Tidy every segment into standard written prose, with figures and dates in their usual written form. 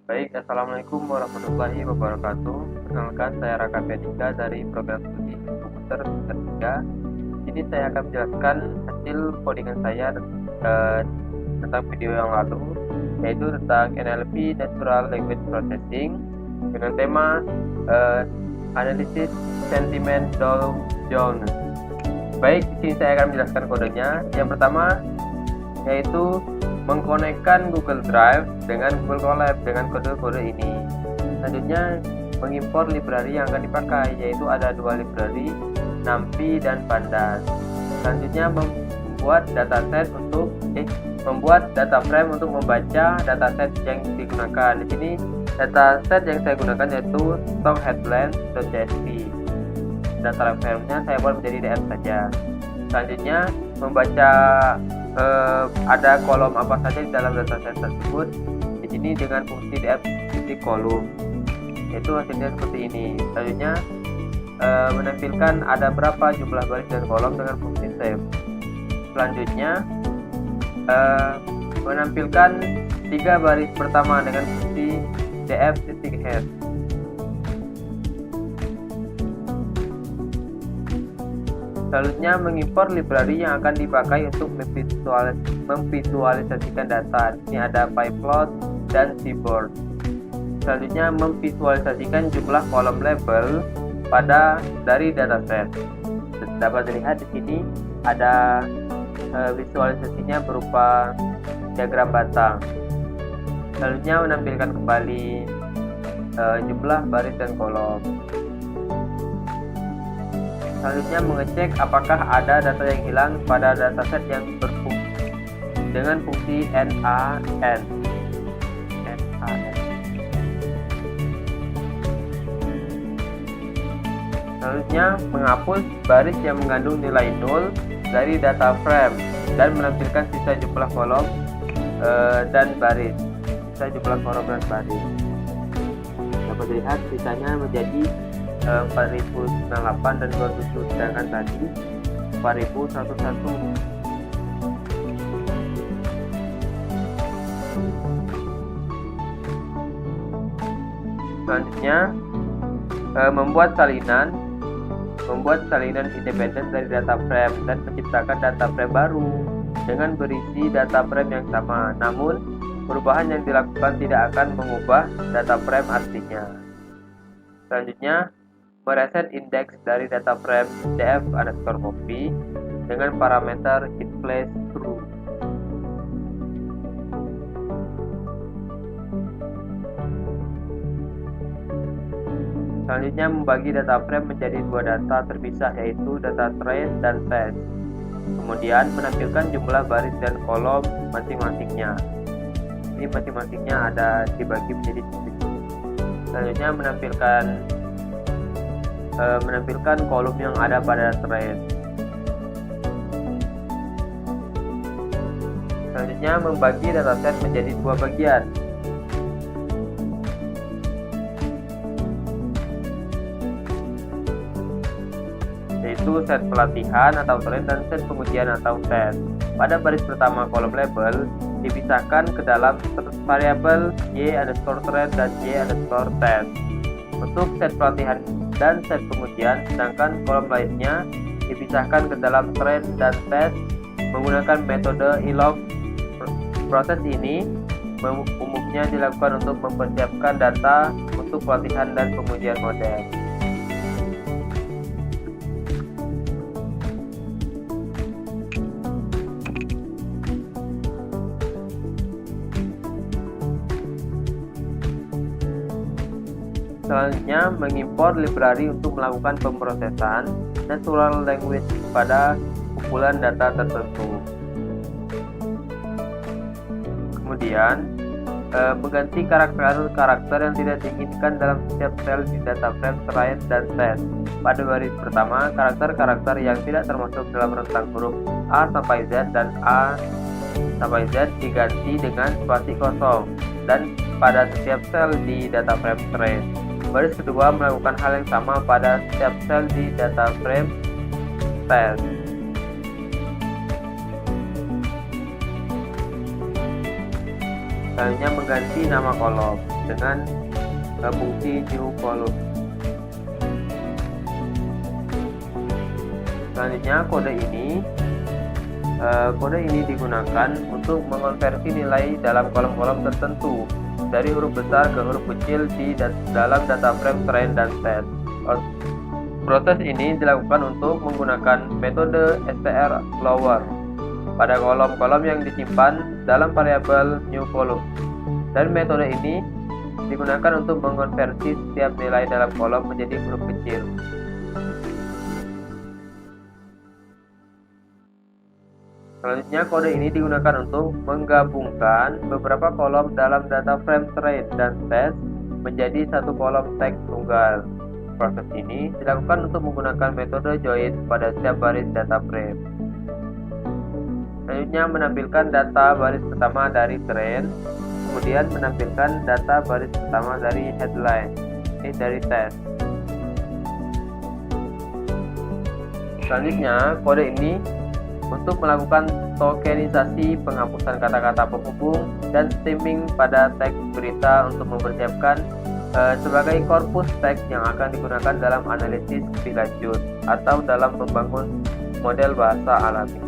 Baik, Assalamualaikum warahmatullahi wabarakatuh. Perkenalkan, saya Raka Pedika dari program studi komputer semester 3. Ini saya akan menjelaskan hasil codingan saya tentang video yang lalu, yaitu tentang NLP Natural Language Processing dengan tema Analysis Sentiment Dow Jones. Baik, di sini saya akan menjelaskan kodenya. Yang pertama yaitu mengkonekkan Google Drive dengan Google Colab dengan kode-kode ini. Selanjutnya mengimpor library yang akan dipakai, yaitu ada dua library, NumPy dan Pandas. Selanjutnya membuat data frame untuk membaca dataset yang digunakan. Di sini dataset yang saya gunakan yaitu stockheadlines.csv. Data frame-nya saya buat menjadi DF saja. Selanjutnya membaca ada kolom apa saja di dalam dataset tersebut. Di sini dengan fungsi df kolom, itu hasilnya seperti ini. Selanjutnya menampilkan ada berapa jumlah baris dan kolom dengan fungsi save. Selanjutnya menampilkan 3 baris pertama dengan fungsi df_head. Selanjutnya mengimpor library yang akan dipakai untuk memvisualisasikan data. Ini ada pyplot dan seaboard. Selanjutnya memvisualisasikan jumlah kolom label dari dataset. Dapat dilihat di sini ada visualisasinya berupa diagram batang. Selanjutnya menampilkan kembali jumlah baris dan kolom. Selanjutnya mengecek apakah ada data yang hilang pada dataset yang berfungsi dengan fungsi NaN. Selanjutnya menghapus baris yang mengandung nilai 0 dari data frame dan menampilkan sisa jumlah kolom dan baris. Dapat dilihat sisanya menjadi 4098 dan 27, sedangkan tadi 4101. Selanjutnya membuat salinan independen dari data frame dan menciptakan data frame baru dengan berisi data frame yang sama, namun perubahan yang dilakukan tidak akan mengubah data frame aslinya. Selanjutnya mereset indeks dari data frame df_copy dengan parameter isPlaceTrue. Selanjutnya membagi data frame menjadi 2 data terpisah, yaitu data trace dan test. Kemudian menampilkan jumlah baris dan kolom masing-masingnya. Ini masing-masingnya ada dibagi menjadi titik. Selanjutnya menampilkan kolom yang ada pada trace. Selanjutnya membagi dataset menjadi 2 bagian. Yaitu set pelatihan atau train dan set pengujian atau test. Pada baris pertama kolom label dipisahkan ke dalam variabel y_train dan y_test untuk set pelatihan dan set pengujian, sedangkan kolom lainnya dipisahkan ke dalam train dan test menggunakan metode ilog. Proses ini umumnya dilakukan untuk mempersiapkan data untuk pelatihan dan pengujian model. Selanjutnya mengimpor library untuk melakukan pemrosesan natural language pada kumpulan data tertentu. Kemudian mengganti karakter yang tidak diinginkan dalam setiap sel di data frame train dan test. Pada baris pertama, karakter yang tidak termasuk dalam rentang huruf A sampai Z dan A sampai Z diganti dengan spasi kosong dan pada setiap sel di data frame train. Baris kedua melakukan hal yang sama pada setiap sel di data frame test. Selanjutnya mengganti nama kolom dengan fungsi new column. Selanjutnya kode ini digunakan untuk mengonversi nilai dalam kolom-kolom tertentu dari huruf besar ke huruf kecil di dalam data frame train dan set. Proses ini dilakukan untuk menggunakan metode strlower pada kolom-kolom yang disimpan dalam variabel new column. Dan metode ini digunakan untuk mengonversi setiap nilai dalam kolom menjadi huruf kecil. Selanjutnya, kode ini digunakan untuk menggabungkan beberapa kolom dalam data frame train dan set menjadi satu kolom teks tunggal. Proses ini dilakukan untuk menggunakan metode join pada setiap baris data frame. Selanjutnya, menampilkan data baris pertama dari train, kemudian menampilkan data baris pertama dari headline, dari test. Selanjutnya, kode ini untuk melakukan tokenisasi penghapusan kata-kata penghubung dan stemming pada teks berita untuk mempersiapkan sebagai korpus teks yang akan digunakan dalam analisis lebih lanjut atau dalam membangun model bahasa alami.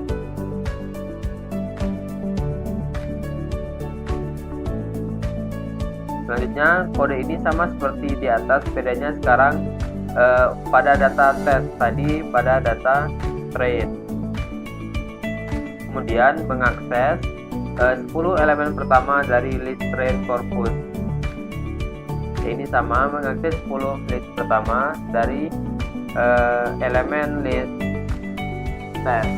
Selanjutnya, kode ini sama seperti di atas, bedanya sekarang pada data test, tadi pada data train. Kemudian mengakses 10 elemen pertama dari list train corpus. Ini sama mengakses 10 list pertama dari elemen list test.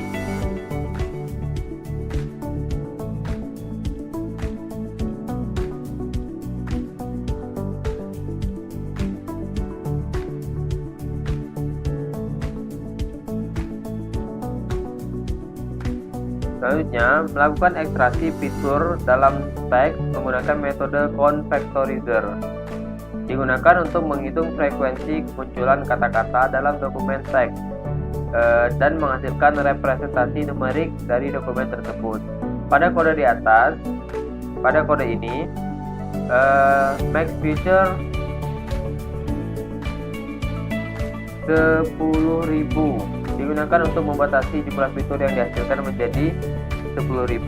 Selanjutnya, melakukan ekstraksi fitur dalam teks menggunakan metode convectorizer. Digunakan untuk menghitung frekuensi kemunculan kata-kata dalam dokumen teks dan menghasilkan representasi numerik dari dokumen tersebut. Pada kode di atas, pada kode ini, max feature 10.000 digunakan untuk membatasi jumlah fitur yang dihasilkan menjadi 10.000.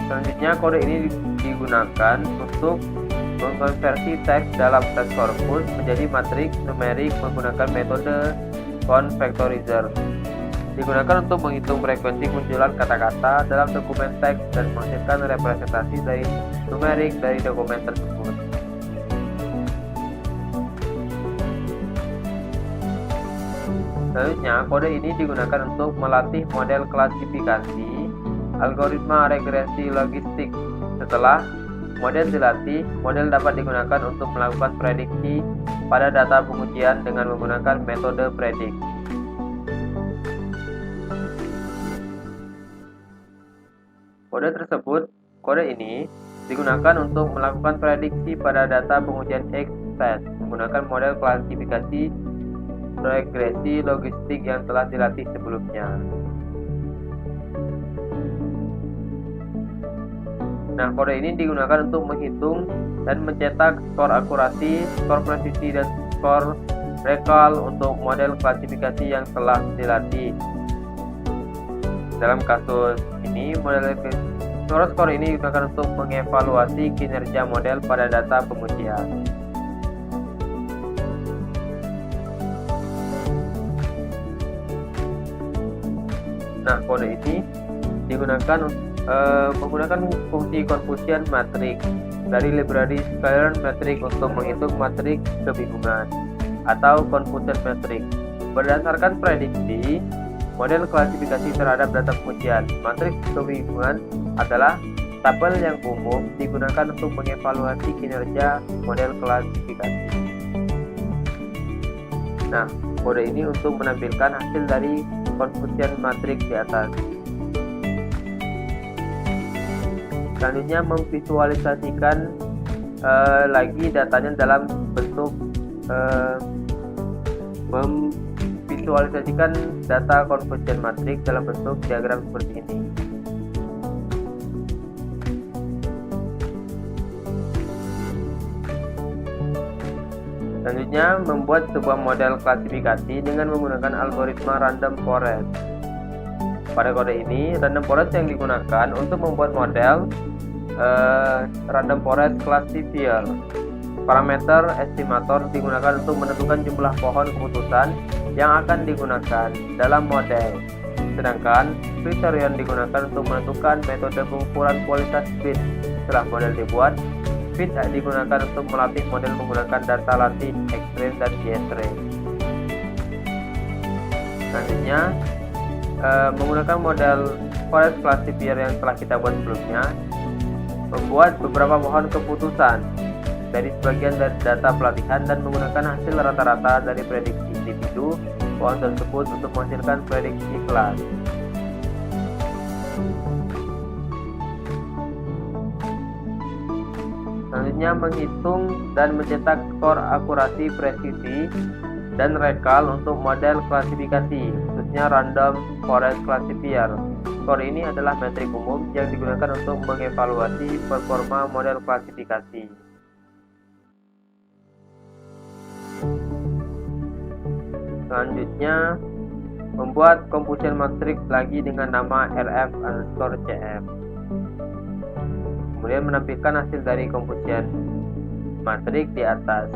Selanjutnya, kode ini digunakan untuk mengkonversi teks dalam teks corpus menjadi matriks numerik menggunakan metode convectorizer. Digunakan untuk menghitung frekuensi kemunculan kata-kata dalam dokumen teks dan menghasilkan representasi dari numerik dari dokumen tersebut. Selanjutnya, kode ini digunakan untuk melatih model klasifikasi algoritma regresi logistik. Setelah model dilatih, model dapat digunakan untuk melakukan prediksi pada data pengujian dengan menggunakan metode predik. Kode ini digunakan untuk melakukan prediksi pada data pengujian X-test menggunakan model klasifikasi regresi logistik yang telah dilatih sebelumnya. Nah, kode ini digunakan untuk menghitung dan mencetak skor akurasi, skor presisi, dan skor recall untuk model klasifikasi yang telah dilatih. Dalam kasus ini, model skor ini digunakan untuk mengevaluasi kinerja model pada data pengujian. Nah, kode ini digunakan menggunakan fungsi confusion matrix dari library scalar matrix untuk menghitung matriks kebingungan atau confusion matrix. Berdasarkan prediksi model klasifikasi terhadap data pengujian, matriks kebingungan adalah tabel yang umum digunakan untuk mengevaluasi kinerja model klasifikasi. Nah, kode ini untuk menampilkan hasil dari confusion matrix di atas. Selanjutnya, memvisualisasikan lagi datanya dalam bentuk memvisualisasikan data confusion matrix dalam bentuk diagram seperti ini. Selanjutnya, membuat sebuah model klasifikasi dengan menggunakan algoritma random forest. Pada kode ini, random forest yang digunakan untuk membuat model random forest classifier. Parameter estimator digunakan untuk menentukan jumlah pohon keputusan yang akan digunakan dalam model. Sedangkan kriterion digunakan untuk menentukan metode pengukuran kualitas fit. Setelah model dibuat, fit digunakan untuk melatih model menggunakan data latih X-ray dan Y-ray. Selanjutnya, menggunakan model forest classifier yang telah kita buat sebelumnya, membuat beberapa pohon keputusan dari sebagian dari data pelatihan dan menggunakan hasil rata-rata dari prediksi individu pohon tersebut untuk menghasilkan prediksi kelas. Selanjutnya, menghitung dan mencetak skor akurasi, presisi, dan rekal untuk model klasifikasi, khususnya random forest classifier. Skor ini adalah metrik umum yang digunakan untuk mengevaluasi performa model klasifikasi. Selanjutnya, membuat computation matrix lagi dengan nama rf_cf. Kemudian menampilkan hasil dari computation matrix di atas.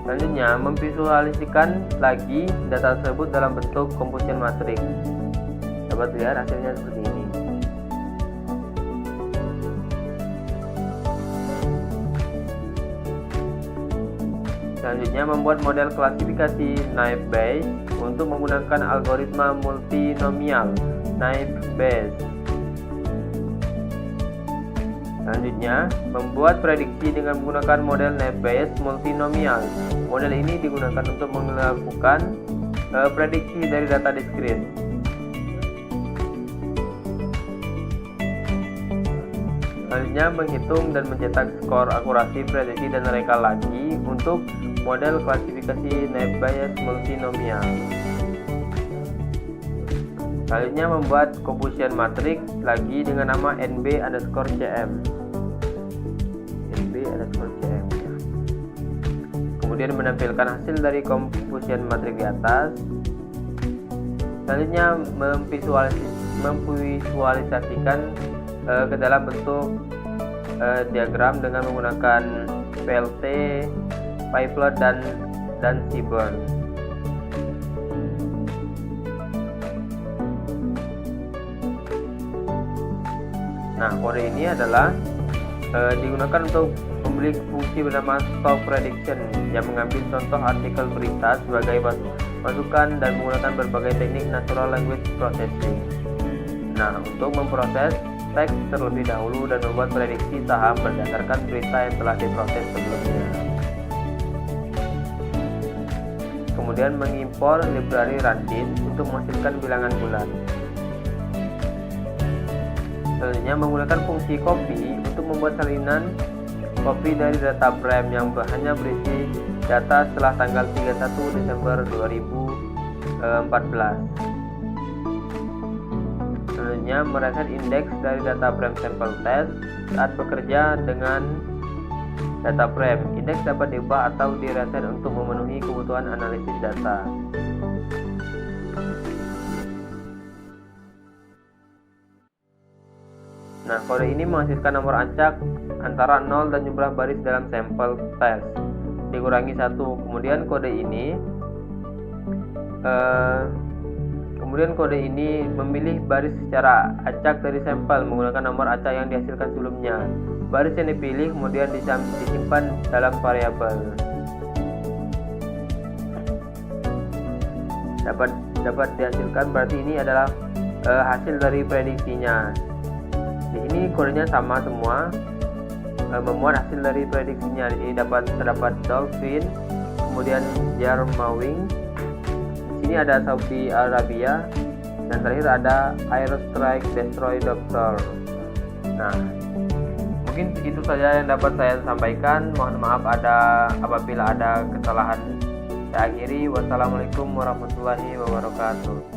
Selanjutnya, memvisualisasikan lagi data tersebut dalam bentuk computation matrix. Dapat lihat hasilnya seperti ini. Selanjutnya, membuat model klasifikasi naive Bayes untuk menggunakan algoritma multinomial naive Bayes. Selanjutnya, membuat prediksi dengan menggunakan model naive Bayes multinomial. Model ini digunakan untuk melakukan prediksi dari data diskrit. Selanjutnya, menghitung dan mencetak skor akurasi, presisi, dan rekal lagi untuk model klasifikasi naive Bayes multinomial. Selanjutnya, membuat computation matrix lagi dengan nama nb_cm. nb_cm. Kemudian menampilkan hasil dari computation matrix di atas. Selanjutnya, memvisualisasikan ke dalam bentuk diagram dengan menggunakan PLT, Pyplot, dan Seaborn. Nah, kode ini adalah digunakan untuk memiliki fungsi bernama stock prediction yang mengambil contoh artikel berita sebagai masukan dan menggunakan berbagai teknik natural language processing. Nah, untuk memproses teks terlebih dahulu dan membuat prediksi saham berdasarkan berita yang telah diproses sebelumnya. Kemudian mengimpor library Randin untuk menghasilkan bilangan bulan. Selanjutnya, menggunakan fungsi copy untuk membuat salinan copy dari data frame yang hanya berisi data setelah tanggal 31 Desember 2014. Selanjutnya, mereset indeks dari data frame sampel test saat bekerja dengan data frame. Indeks dapat diubah atau direset untuk memenuhi kebutuhan analisis data. Nah, kode ini menghasilkan nomor acak antara 0 dan jumlah baris dalam sampel test dikurangi 1. Kemudian kode ini memilih baris secara acak dari sampel menggunakan nomor acak yang dihasilkan sebelumnya. Baris yang dipilih kemudian disimpan dalam variabel. Dapat dihasilkan, berarti ini adalah hasil dari prediksinya. Di sini kodenya sama semua, memuat hasil dari prediksinya. Di sini terdapat dolphin, kemudian Jarmawing. Di sini ada Saudi Arabia, dan terakhir ada Aerostrike Destroy Doctor. Nah, mungkin itu saja yang dapat saya sampaikan. Mohon maaf apabila ada kesalahan. Saya akhiri. Wassalamualaikum warahmatullahi wabarakatuh.